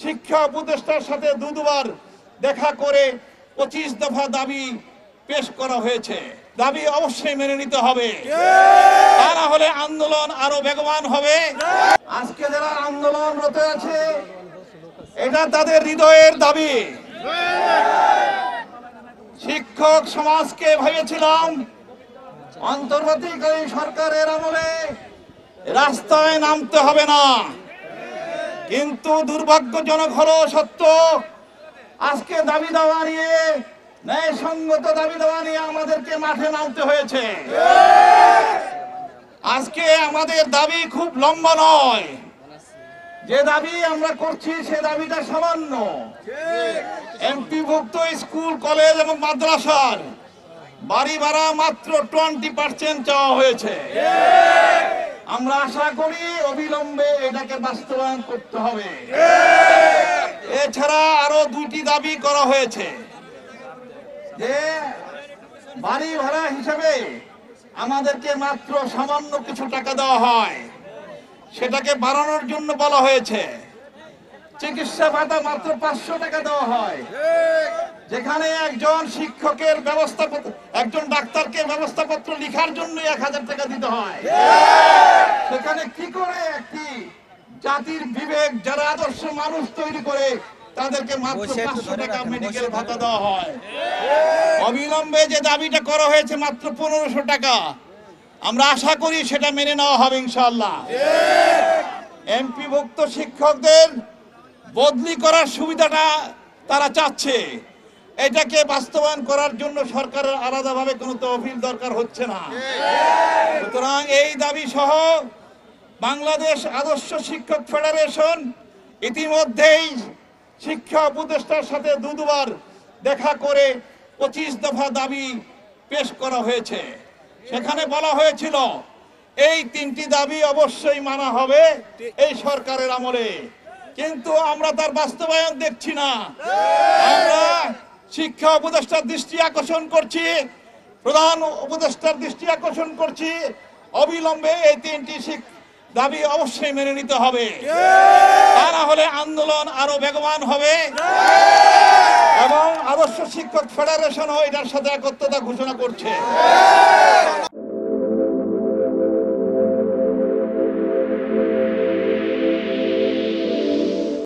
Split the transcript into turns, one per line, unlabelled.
শিক্ষা উপদেষ্টার সাথে দুবার দেখা করে 25 দফা দাবি পেশ করা হয়েছে। দাবি অবশ্যই মেনে নিতে হবে, তা না হলে আন্দোলন আরো বেগবান হবে। আজকে যারা আন্দোলনরত আছে এটা তাদের হৃদয়ের দাবি। শিক্ষক সমাজকে ভেবেছিলাম অন্তর্বর্তীকালীন সরকারের আমলে রাস্তায় নামতে হবে না, কিন্তু দুর্ভাগ্যজনক হলো সত্য, আজকে দাবি দাওয়া নিয়ে, ন্যায়সঙ্গত দাবি দাওয়া নিয়ে আমাদেরকে মাঠে নামতে হয়েছে। আজকে আমাদের দাবি খুব লম্বা নয়, যে দাবি আমরা করছি সে দাবিটা সামান্য। এমপিভুক্ত স্কুল, কলেজ এবং মাদ্রাসার বাড়ি ভাড়া মাত্র 20% চাওয়া হয়েছে। আমরা আশা করি অবিলম্বে এটাকে বাস্তবায়ন করতে হবে। এছাড়া আরো 2টি দাবি করা হয়েছে, যে বাড়ি ভাড়া হিসেবে আমাদেরকে মাত্র সামান্য কিছু টাকা দেওয়া হয়, সেটাকে বাড়ানোর জন্য বলা হয়েছে। চিকিৎসা ভাতা মাত্র 500 টাকা দেওয়া হয়, যেখানে একজন শিক্ষকের ব্যবস্থাপত্র, একজন ডাক্তারকে ব্যবস্থাপত্র লেখার জন্য 1000 টাকা দিতে হয়। সেখানে কি করে একটি জাতির বিবেক, যারা আদর্শ মানুষ তৈরি করে, তাদেরকে মাত্র 500 টাকা মেডিকেল ভাতা দেওয়া হয়। অবিলম্বে যে দাবিটা করা হয়েছে মাত্র 1500 টাকা, আমরা আশা করি সেটা মেনে নেওয়া হবে ইনশাআল্লাহ। এমপিভুক্ত শিক্ষকদের বদলি করার সুবিধাটা তারা চাচ্ছে, এটাকে বাস্তবায়ন করার জন্য সরকারের আলাদাভাবে কোনো তহবিল দরকার হচ্ছে না। সুতরাং এই দাবি সহ বাংলাদেশ আদর্শ শিক্ষক ফেডারেশন ইতিমধ্যেই শিক্ষা উপদেষ্টার সাথে দুবার দেখা করে 25 দফা দাবি পেশ করা হয়েছে। সেখানে বলা হয়েছিল এই 3টি দাবি অবশ্যই মানা হবে এই সরকারের আমলে, কিন্তু আমরা তার বাস্তবায়ন দেখছি না। আমরা শিক্ষা উপদেষ্টার দৃষ্টি আকর্ষণ করছি, প্রধান উপদেষ্টার দৃষ্টি আকর্ষণ করছি, অবিলম্বে এই 3টি দাবি অবশ্যই মেনে নিতে হবে, তা না হলে আন্দোলন আরো বেগবান হবে। এবং আদর্শ শিক্ষক ফেডারেশনও এটার সাথে একত্রতা ঘোষণা করছে।